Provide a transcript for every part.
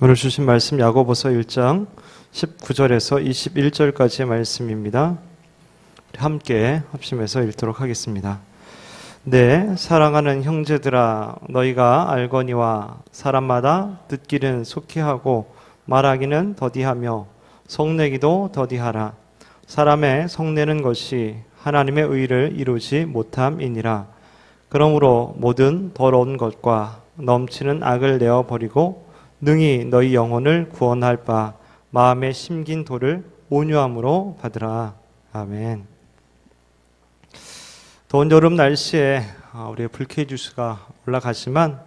오늘 주신 말씀 야고보서 1장 19절에서 21절까지의 말씀입니다. 함께 합심해서 읽도록 하겠습니다. 네, 사랑하는 형제들아, 너희가 알거니와 사람마다 듣기는 속히 하고 말하기는 더디하며 성내기도 더디하라. 사람의 성내는 것이 하나님의 의를 이루지 못함이니라. 그러므로 모든 더러운 것과 넘치는 악을 내어버리고 능히 너희 영혼을 구원할 바 마음에 심긴 돌을 온유함으로 받으라. 아멘. 더운 여름 날씨에 우리의 불쾌지수가 올라가지만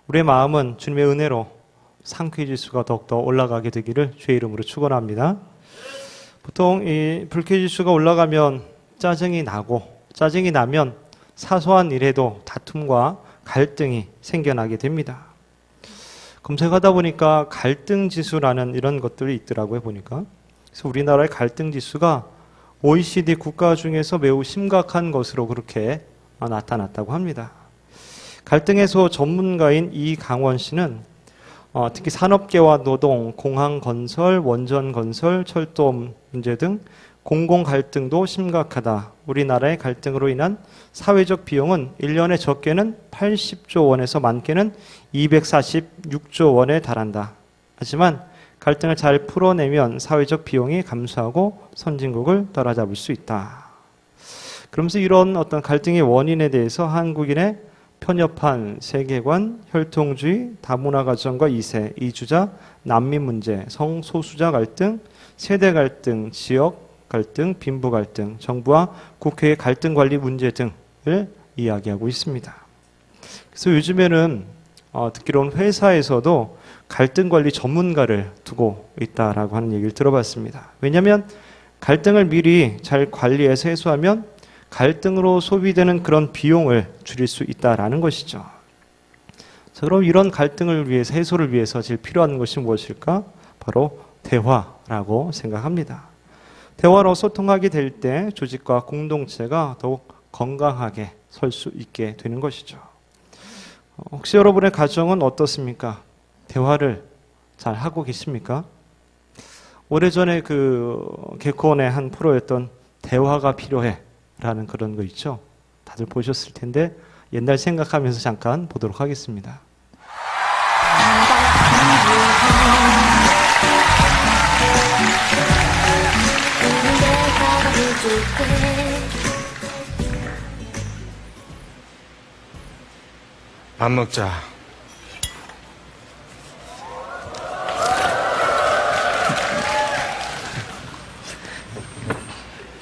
우리의 마음은 주님의 은혜로 상쾌지수가 더욱더 올라가게 되기를 주의 이름으로 축원합니다. 보통 이 불쾌지수가 올라가면 짜증이 나면 사소한 일에도 다툼과 갈등이 생겨나게 됩니다. 검색하다 보니까 갈등지수라는 이런 것들이 있더라고요, 보니까. 그래서 우리나라의 갈등지수가 OECD 국가 중에서 매우 심각한 것으로 그렇게 나타났다고 합니다. 갈등 해소 전문가인 이강원 씨는 특히 산업계와 노동, 공항 건설, 원전 건설, 철도 문제 등 공공 갈등도 심각하다. 우리나라의 갈등으로 인한 사회적 비용은 1년에 적게는 80조 원에서 많게는 246조 원에 달한다. 하지만 갈등을 잘 풀어내면 사회적 비용이 감소하고 선진국을 따라잡을 수 있다. 그러면서 이런 어떤 갈등의 원인에 대해서 한국인의 편협한 세계관, 혈통주의, 다문화 가정과 2세, 이주자, 난민 문제, 성소수자 갈등, 세대 갈등, 지역 갈등, 빈부 갈등, 정부와 국회의 갈등 관리 문제 등을 이야기하고 있습니다. 그래서 요즘에는 듣기로는 회사에서도 갈등 관리 전문가를 두고 있다라고 하는 얘기를 들어봤습니다. 왜냐하면 갈등을 미리 잘 관리해서 해소하면 갈등으로 소비되는 그런 비용을 줄일 수 있다라는 것이죠. 자, 그럼 이런 갈등을 위해서, 해소를 위해서 제일 필요한 것이 무엇일까? 바로 대화라고 생각합니다. 대화로 소통하게 될 때 조직과 공동체가 더욱 건강하게 설 수 있게 되는 것이죠. 혹시 여러분의 가정은 어떻습니까? 대화를 잘 하고 계십니까? 오래전에 개콘의 한 프로였던 대화가 필요해 라는 그런 거 있죠? 다들 보셨을 텐데 옛날 생각하면서 잠깐 보도록 하겠습니다. 밥 먹자.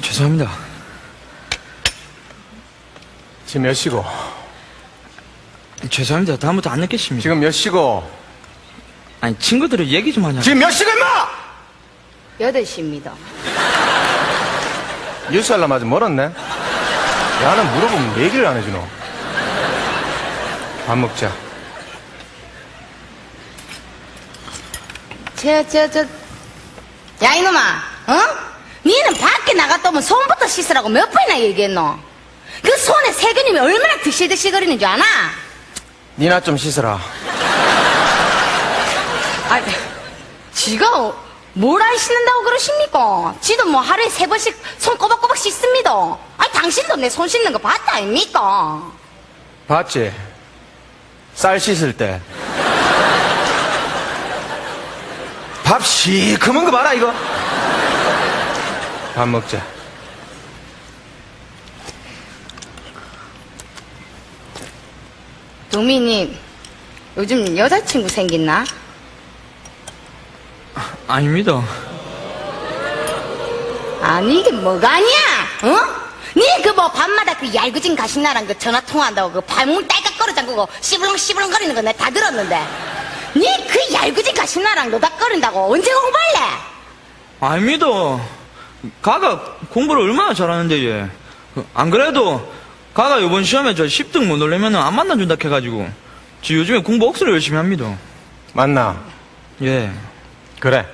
죄송합니다. 지금 몇 시고? 죄송합니다. 다음부터 안 늦겠습니다. 지금 몇 시고? 아니, 친구들이 얘기 좀 하냐. 지금 몇 시고 임마! 8시입니다. 10살 아직 멀었네? 야는 물어보면 얘기를 안 해주노. 밥 먹자. 야, 이놈아, 니는 밖에 나갔다 오면 손부터 씻으라고 몇 번이나 얘기했노? 그 손에 세균님이 얼마나 드실드실거리는 줄 아나? 니나 좀 씻어라. 아이, 지가 뭘 안 씻는다고 그러십니까? 지도 뭐 하루에 3번씩 손 꼬박꼬박 씻습니다. 아니, 당신도 내 손 씻는 거 봤다 아닙니까? 봤지? 쌀 씻을 때. 밥 시커먼 거 봐라, 이거. 밥 먹자. 동민님, 요즘 여자친구 생겼나? 아닙니다. 아니, 이게 뭐가 아니야? 니 밤마다 얄궂은 가신나랑 전화 통화한다고 발목 딸깍거려 잠그고 씨불렁씨불렁거리는 거 내가 다 들었는데. 니 얄궂은 가신나랑 노닥거린다고 언제 공부할래? 아닙니다. 가가 공부를 얼마나 잘하는데, 얘. 안 그래도 가가 이번 시험에 저 10등 못 올리면 안 만나준다 해가지고 지 요즘에 공부 억수로 열심히 합니다. 맞나? 예. 그래.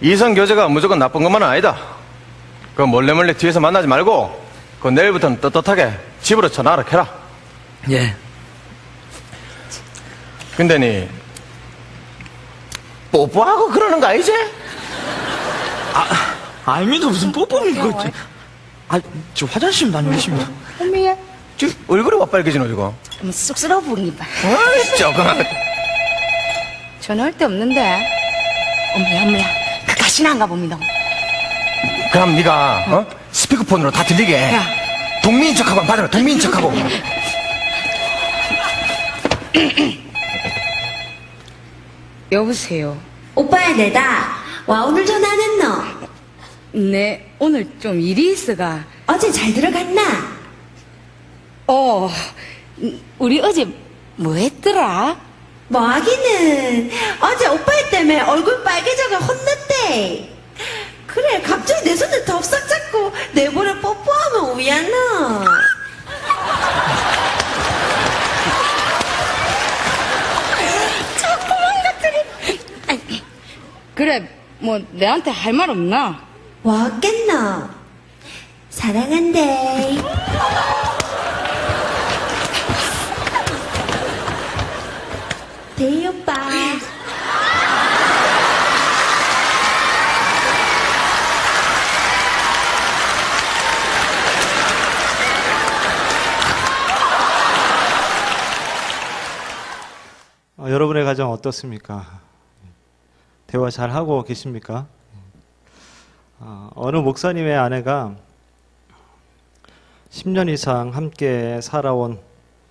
이성 교제가 무조건 나쁜 것만은 아니다. 그거 몰래 뒤에서 만나지 말고 그 내일부터는 떳떳하게 집으로 전화하라 해라. 예. 근데 니 뽀뽀하고 그러는 거 아니지? 아닙니다. 무슨 뽀뽀입니까? 저 화장실 다녀오십니다. 어머야, 저 얼굴이 와 빨개지노 지금. 뭐 쑥스러워 보니까. 어이 조금만. 전화할 데 없는데. 어머야, 그 가시나 안가 봅니다. 그럼 네가 스피커폰으로 다 들리게 야. 동민인 척하고 한번 받아라. 동민인 척하고. 여보세요. 오빠야 내다. 와 오늘 전화 안 했노? 네, 오늘 좀 일이 있어가. 어제 잘 들어갔나? 우리 어제 뭐 했더라? 뭐 하기는 어제 오빠 때문에 얼굴 빨개져가 혼났대. 그래 갑자기 내 손을 덥석 잡고 내보내 뽀뽀하면 우야노. 그래, 뭐 내한테 할 말 없나? 뭐 했겠노? 사랑한대. 대희 오빠. 여러분의 가정 어떻습니까? 대화 잘 하고 계십니까? 어느 목사님의 아내가 10년 이상 함께 살아온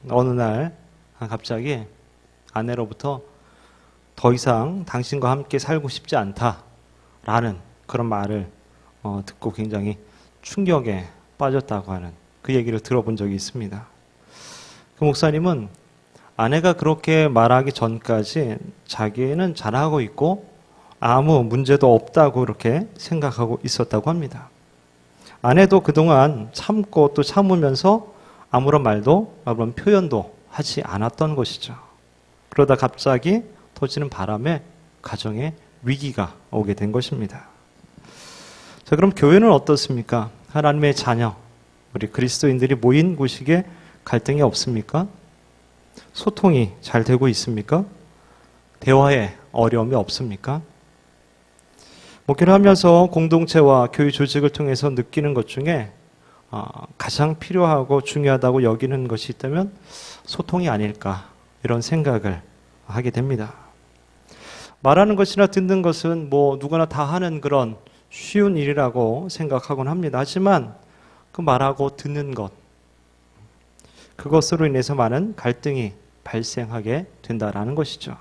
어느 날 갑자기 아내로부터 더 이상 당신과 함께 살고 싶지 않다라는 그런 말을 듣고 굉장히 충격에 빠졌다고 하는 그 얘기를 들어본 적이 있습니다. 그 목사님은 아내가 그렇게 말하기 전까지 자기는 잘하고 있고 아무 문제도 없다고 그렇게 생각하고 있었다고 합니다. 아내도 그동안 참고 또 참으면서 아무런 말도 아무런 표현도 하지 않았던 것이죠. 그러다 갑자기 터지는 바람에 가정에 위기가 오게 된 것입니다. 자, 그럼 교회는 어떻습니까? 하나님의 자녀, 우리 그리스도인들이 모인 곳이기에 갈등이 없습니까? 소통이 잘 되고 있습니까? 대화에 어려움이 없습니까? 목회를 하면서 공동체와 교회 조직을 통해서 느끼는 것 중에 가장 필요하고 중요하다고 여기는 것이 있다면 소통이 아닐까 이런 생각을 하게 됩니다. 말하는 것이나 듣는 것은 뭐 누구나 다 하는 그런 쉬운 일이라고 생각하곤 합니다. 하지만 그 말하고 듣는 것, 그것으로 인해서 많은 갈등이 발생하게 된다라는 것이죠.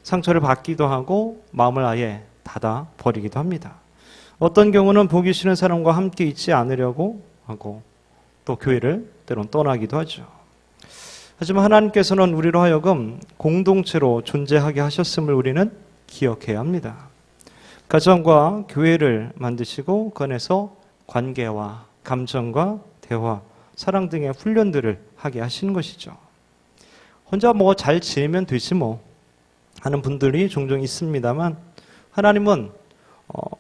상처를 받기도 하고 마음을 아예 닫아 버리기도 합니다. 어떤 경우는 보기 싫은 사람과 함께 있지 않으려고 하고 또 교회를 때론 떠나기도 하죠. 하지만 하나님께서는 우리로 하여금 공동체로 존재하게 하셨음을 우리는 기억해야 합니다. 가정과 교회를 만드시고 그 안에서 관계와 감정과 대화, 사랑 등의 훈련들을 하게 하신 것이죠. 혼자 뭐 잘 지내면 되지 뭐 하는 분들이 종종 있습니다만 하나님은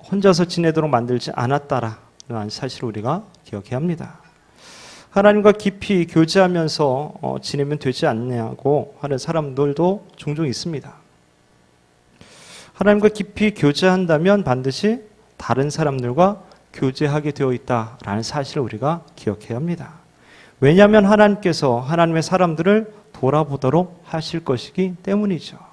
혼자서 지내도록 만들지 않았다라는 사실을 우리가 기억해야 합니다. 하나님과 깊이 교제하면서 지내면 되지 않냐고 하는 사람들도 종종 있습니다. 하나님과 깊이 교제한다면 반드시 다른 사람들과 교제하게 되어 있다라는 사실을 우리가 기억해야 합니다. 왜냐하면 하나님께서 하나님의 사람들을 돌아보도록 하실 것이기 때문이죠.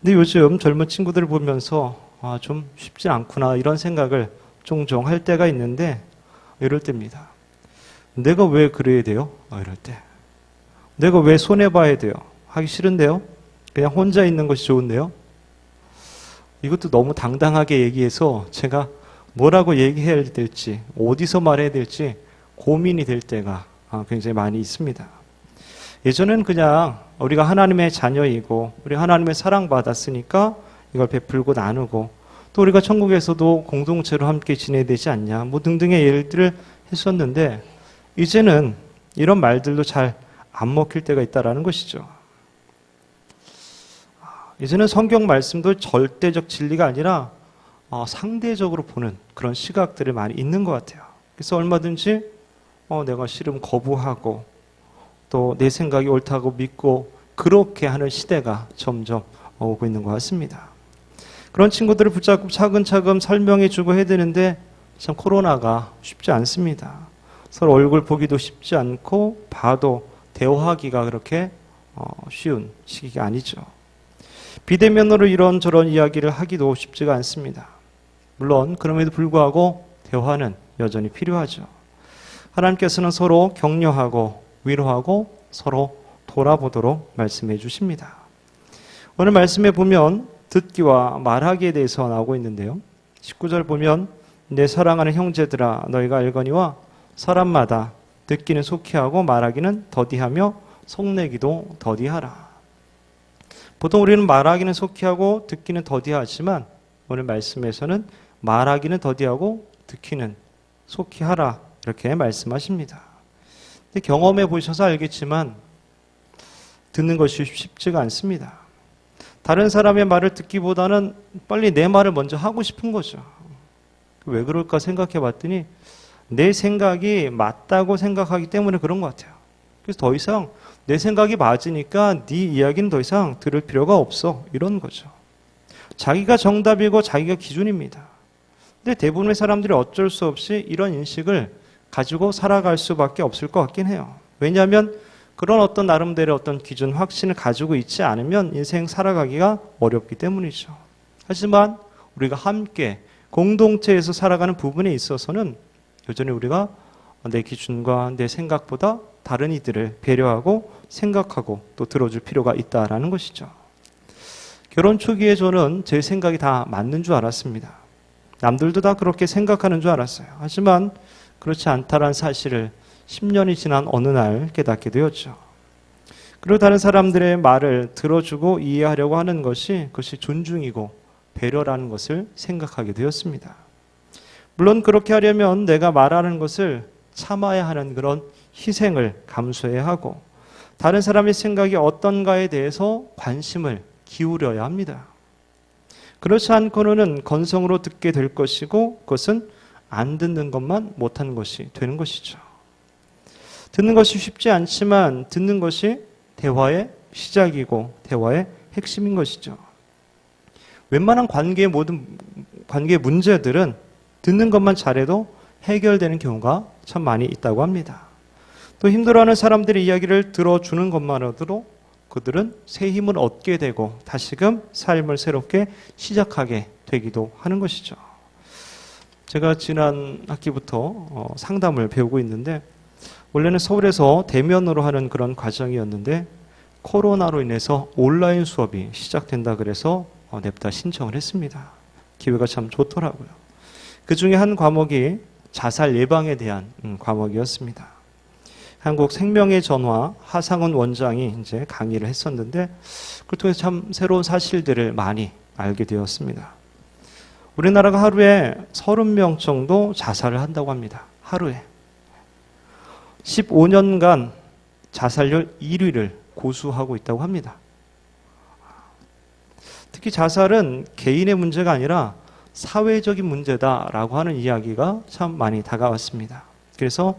근데 요즘 젊은 친구들을 보면서 좀 쉽지 않구나 이런 생각을 종종 할 때가 있는데 이럴 때입니다. 내가 왜 그래야 돼요? 이럴 때. 내가 왜 손해봐야 돼요? 하기 싫은데요? 그냥 혼자 있는 것이 좋은데요? 이것도 너무 당당하게 얘기해서 제가 뭐라고 얘기해야 될지, 어디서 말해야 될지 고민이 될 때가 굉장히 많이 있습니다. 예전엔 그냥 우리가 하나님의 자녀이고 우리 하나님의 사랑받았으니까 이걸 베풀고 나누고 또 우리가 천국에서도 공동체로 함께 지내야 되지 않냐 뭐 등등의 예들을 했었는데 이제는 이런 말들도 잘 안 먹힐 때가 있다라는 것이죠. 이제는 성경 말씀도 절대적 진리가 아니라 상대적으로 보는 그런 시각들이 많이 있는 것 같아요. 그래서 얼마든지 내가 싫으면 거부하고 또 내 생각이 옳다고 믿고 그렇게 하는 시대가 점점 오고 있는 것 같습니다. 그런 친구들을 붙잡고 차근차근 설명해주고 해야 되는데 참 코로나가 쉽지 않습니다. 서로 얼굴 보기도 쉽지 않고 봐도 대화하기가 그렇게 쉬운 시기가 아니죠. 비대면으로 이런저런 이야기를 하기도 쉽지가 않습니다. 물론 그럼에도 불구하고 대화는 여전히 필요하죠. 하나님께서는 서로 격려하고 위로하고 서로 돌아보도록 말씀해 주십니다. 오늘 말씀에 보면 듣기와 말하기에 대해서 나오고 있는데요. 19절 보면 내 사랑하는 형제들아 너희가 알거니와 사람마다 듣기는 속히 하고 말하기는 더디하며 속내기도 더디하라. 보통 우리는 말하기는 속히 하고 듣기는 더디하지만 오늘 말씀에서는 말하기는 더디하고 듣기는 속히 하라 이렇게 말씀하십니다. 근데 경험해 보셔서 알겠지만 듣는 것이 쉽지가 않습니다. 다른 사람의 말을 듣기보다는 빨리 내 말을 먼저 하고 싶은 거죠. 왜 그럴까 생각해 봤더니 내 생각이 맞다고 생각하기 때문에 그런 것 같아요. 그래서 더 이상 내 생각이 맞으니까 네 이야기는 더 이상 들을 필요가 없어. 이런 거죠. 자기가 정답이고 자기가 기준입니다. 근데 대부분의 사람들이 어쩔 수 없이 이런 인식을 가지고 살아갈 수밖에 없을 것 같긴 해요. 왜냐하면 그런 어떤 나름대로 어떤 기준, 확신을 가지고 있지 않으면 인생 살아가기가 어렵기 때문이죠. 하지만 우리가 함께 공동체에서 살아가는 부분에 있어서는 여전히 우리가 내 기준과 내 생각보다 다른 이들을 배려하고 생각하고 또 들어줄 필요가 있다라는 것이죠. 결혼 초기에 저는 제 생각이 다 맞는 줄 알았습니다. 남들도 다 그렇게 생각하는 줄 알았어요. 하지만 그렇지 않다라는 사실을 10년이 지난 어느 날 깨닫게 되었죠. 그리고 다른 사람들의 말을 들어주고 이해하려고 하는 것이 그것이 존중이고 배려라는 것을 생각하게 되었습니다. 물론 그렇게 하려면 내가 말하는 것을 참아야 하는 그런 희생을 감수해야 하고 다른 사람의 생각이 어떤가에 대해서 관심을 기울여야 합니다. 그렇지 않고는 건성으로 듣게 될 것이고 그것은 안 듣는 것만 못한 것이 되는 것이죠. 듣는 것이 쉽지 않지만 듣는 것이 대화의 시작이고 대화의 핵심인 것이죠. 웬만한 관계의 모든 관계 문제들은 듣는 것만 잘해도 해결되는 경우가 참 많이 있다고 합니다. 또 힘들어하는 사람들의 이야기를 들어주는 것만으로도 그들은 새 힘을 얻게 되고 다시금 삶을 새롭게 시작하게 되기도 하는 것이죠. 제가 지난 학기부터 상담을 배우고 있는데 원래는 서울에서 대면으로 하는 그런 과정이었는데 코로나로 인해서 온라인 수업이 시작된다 그래서 냅다 신청을 했습니다. 기회가 참 좋더라고요. 그 중에 한 과목이 자살 예방에 대한 과목이었습니다. 한국 생명의 전화 하상훈 원장이 이제 강의를 했었는데 그걸 통해서 참 새로운 사실들을 많이 알게 되었습니다. 우리나라가 하루에 30명 정도 자살을 한다고 합니다. 하루에. 15년간 자살률 1위를 고수하고 있다고 합니다. 특히 자살은 개인의 문제가 아니라 사회적인 문제다라고 하는 이야기가 참 많이 다가왔습니다. 그래서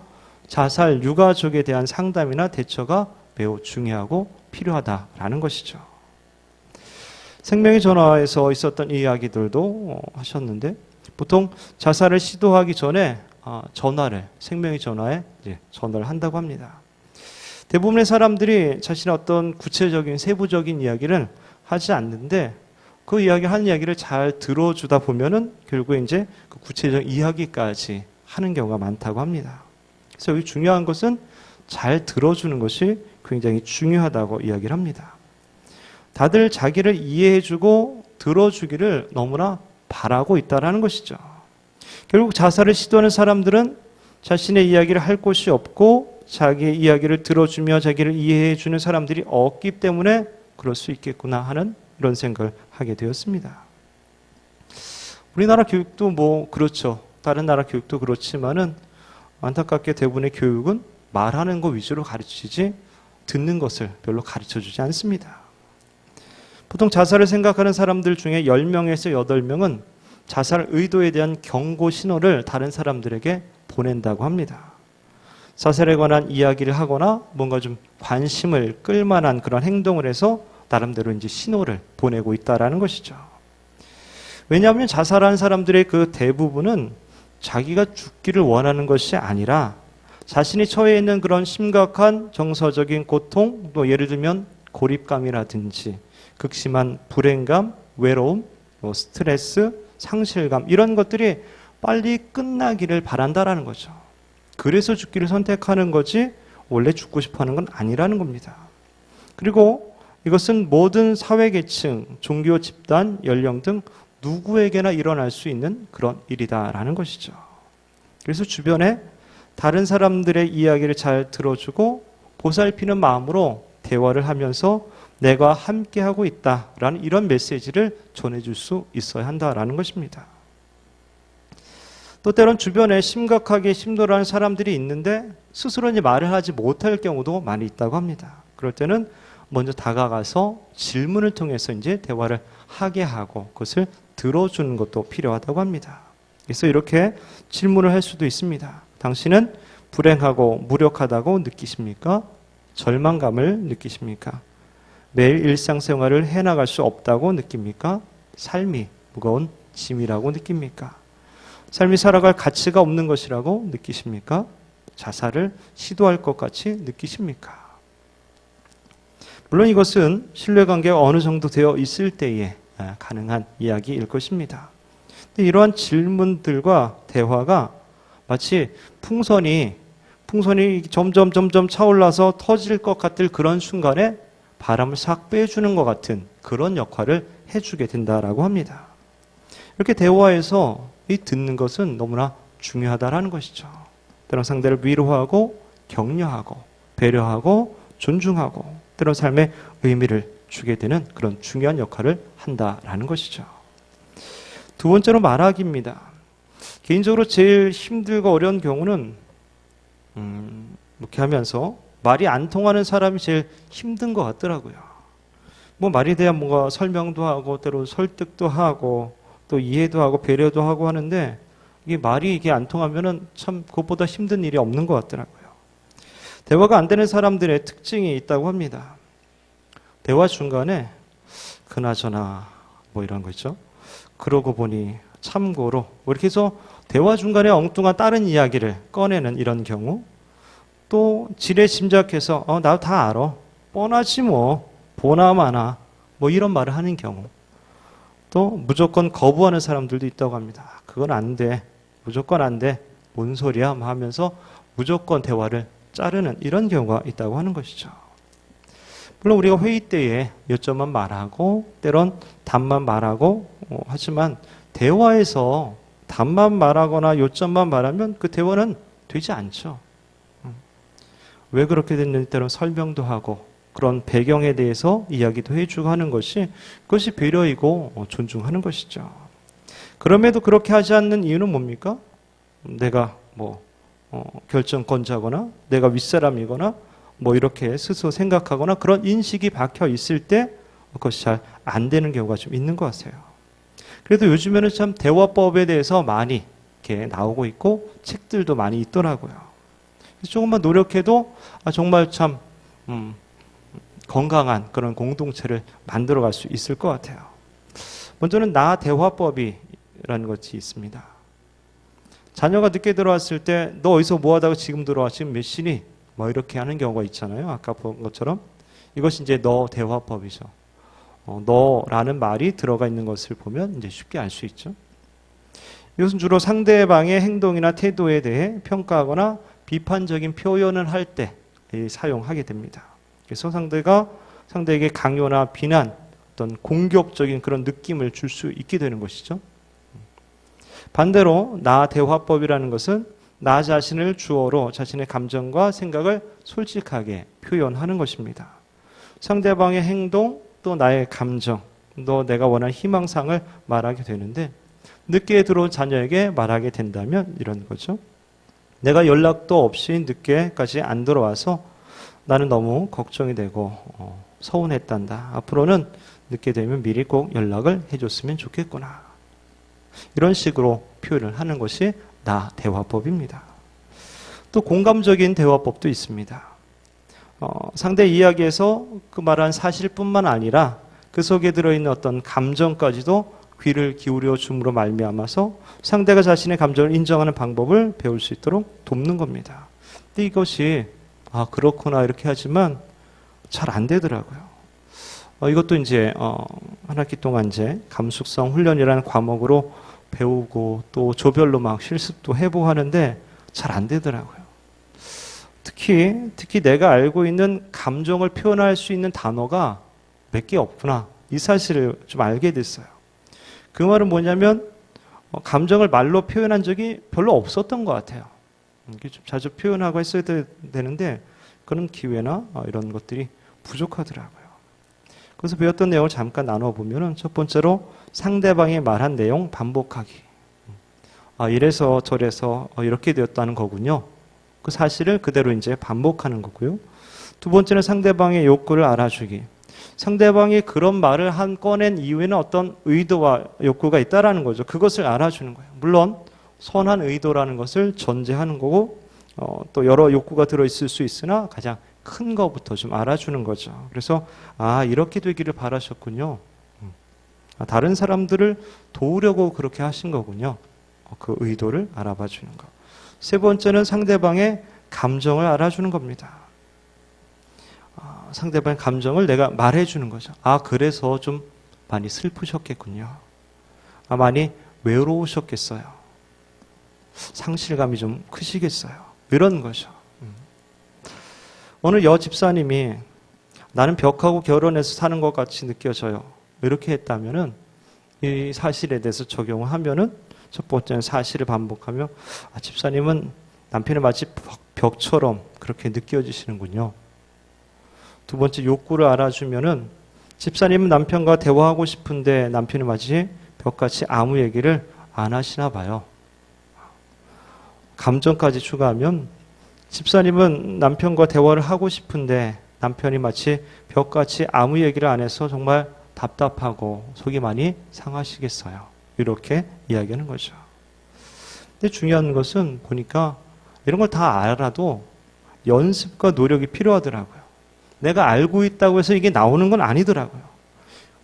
자살 유가족에 대한 상담이나 대처가 매우 중요하고 필요하다라는 것이죠. 생명의 전화에서 있었던 이야기들도 하셨는데 보통 자살을 시도하기 전에 생명의 전화에 전화를 한다고 합니다. 대부분의 사람들이 자신의 어떤 구체적인 세부적인 이야기를 하지 않는데 그 한 이야기를 잘 들어주다 보면은 결국에 이제 그 구체적 이야기까지 하는 경우가 많다고 합니다. 그래서 여기 중요한 것은 잘 들어주는 것이 굉장히 중요하다고 이야기를 합니다. 다들 자기를 이해해주고 들어주기를 너무나 바라고 있다는 것이죠. 결국 자살을 시도하는 사람들은 자신의 이야기를 할 곳이 없고 자기의 이야기를 들어주며 자기를 이해해주는 사람들이 없기 때문에 그럴 수 있겠구나 하는 이런 생각을 하게 되었습니다. 우리나라 교육도 그렇죠. 다른 나라 교육도 그렇지만은 안타깝게 대부분의 교육은 말하는 것 위주로 가르치지 듣는 것을 별로 가르쳐주지 않습니다. 보통 자살을 생각하는 사람들 중에 10명에서 8명은 자살 의도에 대한 경고 신호를 다른 사람들에게 보낸다고 합니다. 자살에 관한 이야기를 하거나 뭔가 좀 관심을 끌만한 그런 행동을 해서 나름대로 이제 신호를 보내고 있다라는 것이죠. 왜냐하면 자살하는 사람들의 그 대부분은 자기가 죽기를 원하는 것이 아니라 자신이 처해 있는 그런 심각한 정서적인 고통, 또 예를 들면 고립감이라든지 극심한 불행감, 외로움, 스트레스, 상실감 이런 것들이 빨리 끝나기를 바란다라는 거죠. 그래서 죽기를 선택하는 거지 원래 죽고 싶어 하는 건 아니라는 겁니다. 그리고 이것은 모든 사회계층, 종교 집단, 연령 등 누구에게나 일어날 수 있는 그런 일이다라는 것이죠. 그래서 주변에 다른 사람들의 이야기를 잘 들어주고 보살피는 마음으로 대화를 하면서 내가 함께하고 있다라는 이런 메시지를 전해줄 수 있어야 한다라는 것입니다. 또 때론 주변에 심각하게 힘들어하는 사람들이 있는데 스스로 이제 말을 하지 못할 경우도 많이 있다고 합니다. 그럴 때는 먼저 다가가서 질문을 통해서 이제 대화를 하게 하고 그것을 들어주는 것도 필요하다고 합니다. 그래서 이렇게 질문을 할 수도 있습니다. 당신은 불행하고 무력하다고 느끼십니까? 절망감을 느끼십니까? 매일 일상생활을 해나갈 수 없다고 느낍니까? 삶이 무거운 짐이라고 느낍니까? 삶이 살아갈 가치가 없는 것이라고 느끼십니까? 자살을 시도할 것 같이 느끼십니까? 물론 이것은 신뢰관계가 어느 정도 되어 있을 때에 가능한 이야기일 것입니다. 근데 이러한 질문들과 대화가 마치 풍선이 점점 차올라서 터질 것 같을 그런 순간에 바람을 싹 빼주는 것 같은 그런 역할을 해주게 된다라고 합니다. 이렇게 대화에서 이 듣는 것은 너무나 중요하다라는 것이죠. 때론 상대를 위로하고 격려하고 배려하고 존중하고 때론 삶에 의미를 주게 되는 그런 중요한 역할을 한다라는 것이죠. 두 번째로 말하기입니다. 개인적으로 제일 힘들고 어려운 경우는 이렇게 하면서 말이 안 통하는 사람이 제일 힘든 것 같더라고요. 뭐 말에 대한 뭔가 설명도 하고 때로 설득도 하고 또 이해도 하고 배려도 하고 하는데 이게 말이 이게 안 통하면은 참 그것보다 힘든 일이 없는 것 같더라고요. 대화가 안 되는 사람들의 특징이 있다고 합니다. 대화 중간에 그나저나 뭐 이런 거 있죠. 그러고 보니 참고로 뭐 이렇게 해서 대화 중간에 엉뚱한 다른 이야기를 꺼내는 이런 경우, 또 지레 짐작해서 나 다 알아, 뻔하지 뭐, 보나 마나 뭐 이런 말을 하는 경우, 또 무조건 거부하는 사람들도 있다고 합니다. 그건 안 돼, 무조건 안 돼, 뭔 소리야 하면서 무조건 대화를 자르는 이런 경우가 있다고 하는 것이죠. 물론 우리가 회의 때에 요점만 말하고 때론 답만 말하고 하지만 대화에서 답만 말하거나 요점만 말하면 그 대화는 되지 않죠. 왜 그렇게 됐는지 때론 설명도 하고 그런 배경에 대해서 이야기도 해주고 하는 것이 그것이 배려이고 존중하는 것이죠. 그럼에도 그렇게 하지 않는 이유는 뭡니까? 내가 뭐 결정권자거나 내가 윗사람이거나 뭐 이렇게 스스로 생각하거나 그런 인식이 박혀 있을 때 그것이 잘 안 되는 경우가 좀 있는 것 같아요. 그래도 요즘에는 참 대화법에 대해서 많이 이렇게 나오고 있고 책들도 많이 있더라고요. 조금만 노력해도 정말 참 건강한 그런 공동체를 만들어갈 수 있을 것 같아요. 먼저는 나 대화법이라는 것이 있습니다. 자녀가 늦게 들어왔을 때 너 어디서 뭐 하다가 지금 들어와, 지금 몇 시니? 뭐 이렇게 하는 경우가 있잖아요. 아까 본 것처럼 이것이 이제 너 대화법이죠. 너라는 말이 들어가 있는 것을 보면 이제 쉽게 알 수 있죠. 이것은 주로 상대방의 행동이나 태도에 대해 평가하거나 비판적인 표현을 할 때 사용하게 됩니다. 그래서 상대에게 강요나 비난, 어떤 공격적인 그런 느낌을 줄 수 있게 되는 것이죠. 반대로 나 대화법이라는 것은 나 자신을 주어로 자신의 감정과 생각을 솔직하게 표현하는 것입니다. 상대방의 행동, 또 나의 감정, 또 내가 원하는 희망상을 말하게 되는데 늦게 들어온 자녀에게 말하게 된다면 이런 거죠. 내가 연락도 없이 늦게까지 안 들어와서 나는 너무 걱정이 되고 서운했단다. 앞으로는 늦게 되면 미리 꼭 연락을 해줬으면 좋겠구나. 이런 식으로 표현을 하는 것이 나 대화법입니다. 또 공감적인 대화법도 있습니다. 상대 이야기에서 그 말한 사실뿐만 아니라 그 속에 들어있는 어떤 감정까지도 귀를 기울여 줌으로 말미암아서 상대가 자신의 감정을 인정하는 방법을 배울 수 있도록 돕는 겁니다. 근데 이것이 그렇구나 이렇게 하지만 잘 안 되더라고요. 이것도 이제 한 학기 동안 이제 감수성 훈련이라는 과목으로 배우고 또 조별로 막 실습도 해보고 하는데 잘 안 되더라고요. 특히 내가 알고 있는 감정을 표현할 수 있는 단어가 몇 개 없구나. 이 사실을 좀 알게 됐어요. 그 말은 뭐냐면 감정을 말로 표현한 적이 별로 없었던 것 같아요. 이게 좀 자주 표현하고 했어야 되는데 그런 기회나 이런 것들이 부족하더라고요. 그래서 배웠던 내용을 잠깐 나눠보면은 첫 번째로 상대방이 말한 내용 반복하기. 이래서 저래서 이렇게 되었다는 거군요. 그 사실을 그대로 이제 반복하는 거고요. 두 번째는 상대방의 욕구를 알아주기. 상대방이 그런 말을 꺼낸 이유에는 어떤 의도와 욕구가 있다라는 거죠. 그것을 알아주는 거예요. 물론 선한 의도라는 것을 전제하는 거고 또 여러 욕구가 들어있을 수 있으나 가장 큰 것부터 좀 알아주는 거죠. 그래서 이렇게 되기를 바라셨군요. 다른 사람들을 도우려고 그렇게 하신 거군요. 그 의도를 알아봐 주는 것. 세 번째는 상대방의 감정을 알아주는 겁니다. 상대방의 감정을 내가 말해주는 거죠. 그래서 좀 많이 슬프셨겠군요. 많이 외로우셨겠어요. 상실감이 좀 크시겠어요. 이런 거죠. 어느 여 집사님이 나는 벽하고 결혼해서 사는 것 같이 느껴져요. 이렇게 했다면은 이 사실에 대해서 적용을 하면은 첫 번째는 사실을 반복하며 집사님은 남편이 마치 벽처럼 그렇게 느껴지시는군요. 두 번째 욕구를 알아주면은 집사님은 남편과 대화하고 싶은데 남편이 마치 벽같이 아무 얘기를 안 하시나 봐요. 감정까지 추가하면 집사님은 남편과 대화를 하고 싶은데 남편이 마치 벽같이 아무 얘기를 안 해서 정말 답답하고 속이 많이 상하시겠어요. 이렇게 이야기하는 거죠. 근데 중요한 것은 보니까 이런 걸 다 알아도 연습과 노력이 필요하더라고요. 내가 알고 있다고 해서 이게 나오는 건 아니더라고요.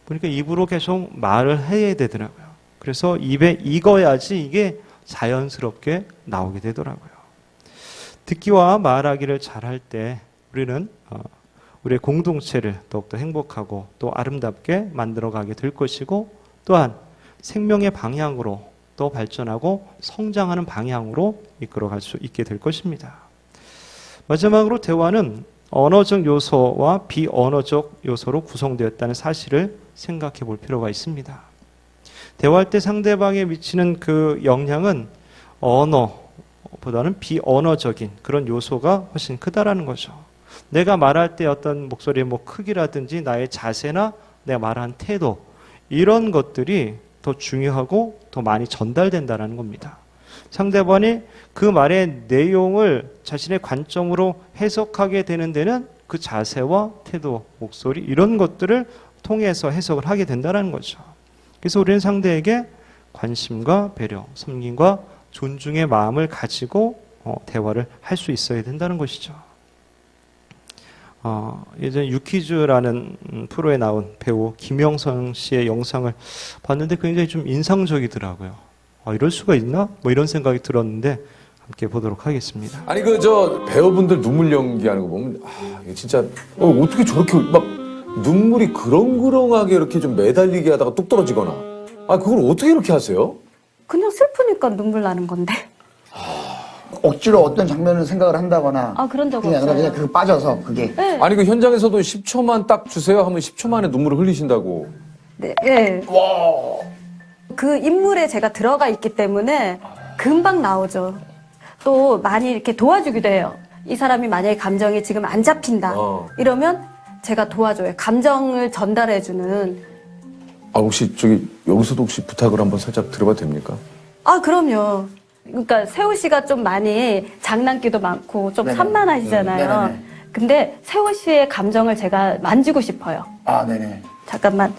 보니까 입으로 계속 말을 해야 되더라고요. 그래서 입에 익어야지 이게 자연스럽게 나오게 되더라고요. 듣기와 말하기를 잘할 때 우리는 우리의 공동체를 더욱더 행복하고 또 아름답게 만들어가게 될 것이고 또한 생명의 방향으로 또 발전하고 성장하는 방향으로 이끌어갈 수 있게 될 것입니다. 마지막으로 대화는 언어적 요소와 비언어적 요소로 구성되었다는 사실을 생각해 볼 필요가 있습니다. 대화할 때 상대방에 미치는 그 영향은 언어보다는 비언어적인 그런 요소가 훨씬 크다라는 거죠. 내가 말할 때 어떤 목소리의 크기라든지 나의 자세나 내가 말한 태도 이런 것들이 더 중요하고 더 많이 전달된다는 겁니다. 상대방이 그 말의 내용을 자신의 관점으로 해석하게 되는 데는 그 자세와 태도, 목소리 이런 것들을 통해서 해석을 하게 된다는 거죠. 그래서 우리는 상대에게 관심과 배려, 섬김과 존중의 마음을 가지고 대화를 할 수 있어야 된다는 것이죠. 예전에 유퀴즈라는 프로에 나온 배우 김영선 씨의 영상을 봤는데 굉장히 좀 인상적이더라고요. 이럴 수가 있나? 이런 생각이 들었는데 함께 보도록 하겠습니다. 아니 배우분들 눈물 연기하는 거 보면 이게 진짜 어떻게 저렇게 막 눈물이 그렁그렁하게 이렇게 좀 매달리게 하다가 뚝 떨어지거나 그걸 어떻게 이렇게 하세요? 그냥 슬프니까 눈물 나는 건데. 억지로 어떤 장면을 생각을 한다거나 그런 적 그게 아니라 없어요. 그냥 그거 빠져서 그게 네. 아니 그 현장에서도 10초만 딱 주세요 하면 10초 만에 눈물을 흘리신다고. 네. 네. 그 인물에 제가 들어가 있기 때문에 금방 나오죠. 또 많이 이렇게 도와주기도 해요. 이 사람이 만약에 감정이 지금 안 잡힌다. 이러면 제가 도와줘요. 감정을 전달해주는. 혹시 여기서도 혹시 부탁을 한번 살짝 드려봐도 됩니까? 그럼요. 그러니까 세호 씨가 좀 많이 장난기도 많고 좀 네네. 산만하시잖아요. 네네. 근데 세호 씨의 감정을 제가 만지고 싶어요. 네네. 잠깐만.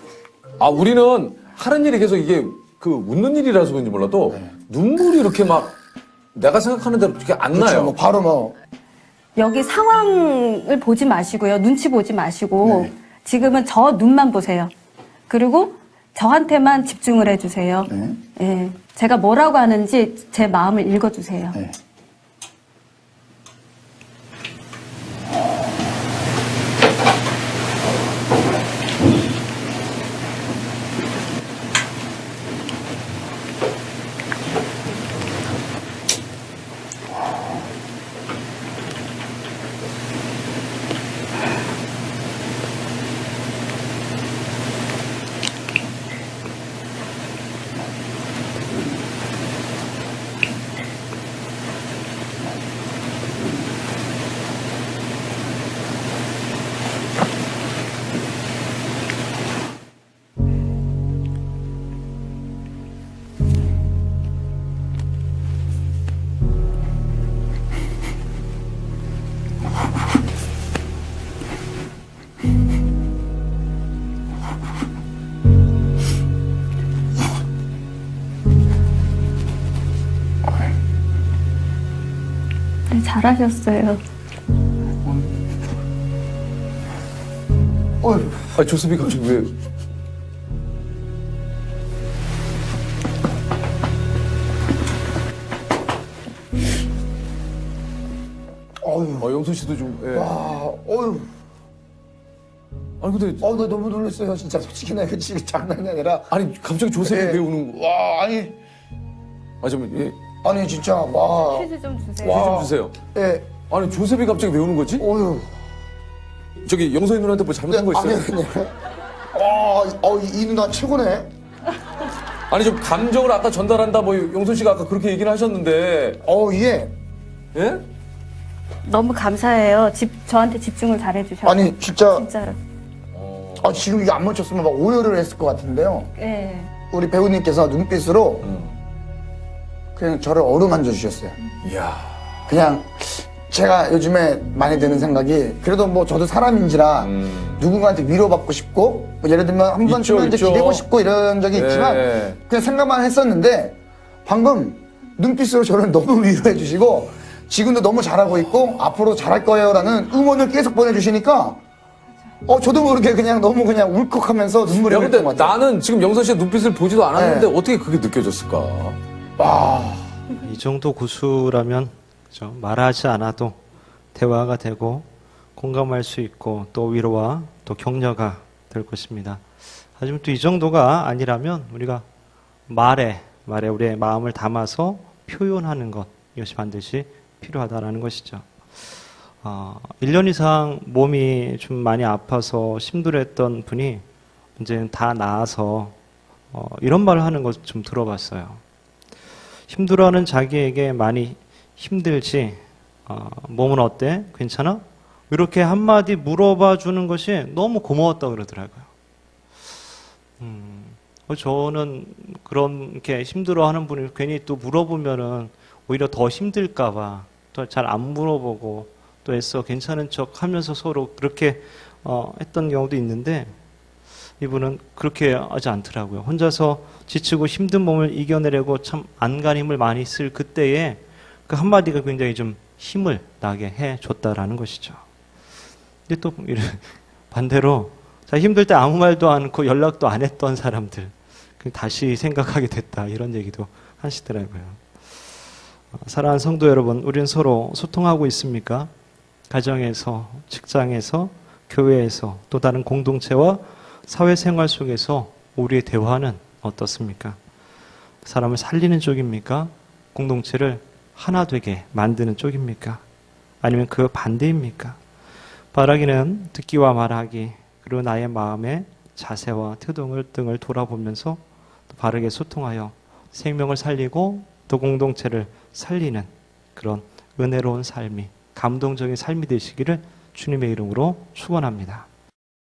우리는 하는 일이 계속 이게 웃는 일이라서 그런지 몰라도 눈물이 이렇게 막 내가 생각하는 대로 이렇게 안 그렇죠. 나요. 바로 여기 상황을 보지 마시고요. 눈치 보지 마시고 네. 지금은 저 눈만 보세요. 그리고 저한테만 집중을 해주세요. 네. 예, 제가 뭐라고 하는지 제 마음을 읽어주세요. 네. 네, 잘하셨어요. 어휴. 아, 조셉이 갑자기 왜? 어휴. 영선 씨도 좀. 예. 와, 어휴. 아니 근데 나 너무 놀랐어요. 진짜 솔직히 나 이거 지금 장난이 아니라. 아니 갑자기 조셉이 예. 왜 우는 거? 와, 아니. 아 잠깐 예. 아니, 진짜, 와. 퀴즈 좀 주세요. 퀴즈 좀 주세요. 예. 아니 조셉이 갑자기 왜 우는 거지? 어휴. 저기 영선이 누나한테 뭐 잘못한 거 있어요? 아니. 와, 이 누나 최고네. 아니 좀 감정을 아까 전달한다 뭐 영선 씨가 아까 그렇게 얘기를 하셨는데 예. 예? 너무 감사해요. 저한테 집중을 잘해주셔서. 아니, 진짜. 진짜로. 지금 이게 안 멈췄으면 막 오열을 했을 것 같은데요. 예. 우리 배우님께서 눈빛으로 그냥 저를 어루만져 주셨어요. 이야. 그냥 제가 요즘에 많이 드는 생각이 그래도 뭐 저도 사람인지라 누군가한테 위로받고 싶고 뭐 예를 들면 한 번 있죠, 친구한테 있죠. 기대고 싶고 이런 적이 네. 있지만 그냥 생각만 했었는데 방금 눈빛으로 저를 너무 위로해 주시고 지금도 너무 잘하고 있고 앞으로 잘할 거예요라는 응원을 계속 보내주시니까 저도 모르게 그냥 너무 그냥 울컥하면서 눈물이 야 근데 흘렀던 것 같아요. 나는 지금 영선 씨의 눈빛을 보지도 않았는데 네. 어떻게 그게 느껴졌을까? 와. 이 정도 구수라면 그죠? 말하지 않아도 대화가 되고 공감할 수 있고 또 위로와 또 격려가 될 것입니다. 하지만 또 이 정도가 아니라면 우리가 말에 우리의 마음을 담아서 표현하는 것 이것이 반드시 필요하다라는 것이죠. 1년 이상 몸이 좀 많이 아파서 힘들었던 분이 이제는 다 나아서 이런 말을 하는 것 좀 들어봤어요. 힘들어하는 자기에게 많이 힘들지 몸은 어때? 괜찮아? 이렇게 한마디 물어봐 주는 것이 너무 고마웠다고 그러더라고요. 저는 그렇게 힘들어하는 분이 괜히 또 물어보면은 오히려 더 힘들까봐 또 잘 안 물어보고 또 애써 괜찮은 척 하면서 서로 그렇게 했던 경우도 있는데 이분은 그렇게 하지 않더라고요. 혼자서 지치고 힘든 몸을 이겨내려고 참 안간힘을 많이 쓸 그때에 그 한마디가 굉장히 좀 힘을 나게 해줬다라는 것이죠. 근데 또 반대로 자 힘들 때 아무 말도 않고 연락도 안 했던 사람들 다시 생각하게 됐다 이런 얘기도 하시더라고요. 사랑하는 성도 여러분, 우리는 서로 소통하고 있습니까? 가정에서, 직장에서, 교회에서, 또 다른 공동체와 사회생활 속에서 우리의 대화는 어떻습니까? 사람을 살리는 쪽입니까? 공동체를 하나 되게 만드는 쪽입니까? 아니면 그 반대입니까? 바라기는 듣기와 말하기, 그리고 나의 마음의 자세와 태도 등을 돌아보면서 또 바르게 소통하여 생명을 살리고 또 공동체를 살리는 그런 은혜로운 삶이 감동적인 삶이 되시기를 주님의 이름으로 축원합니다.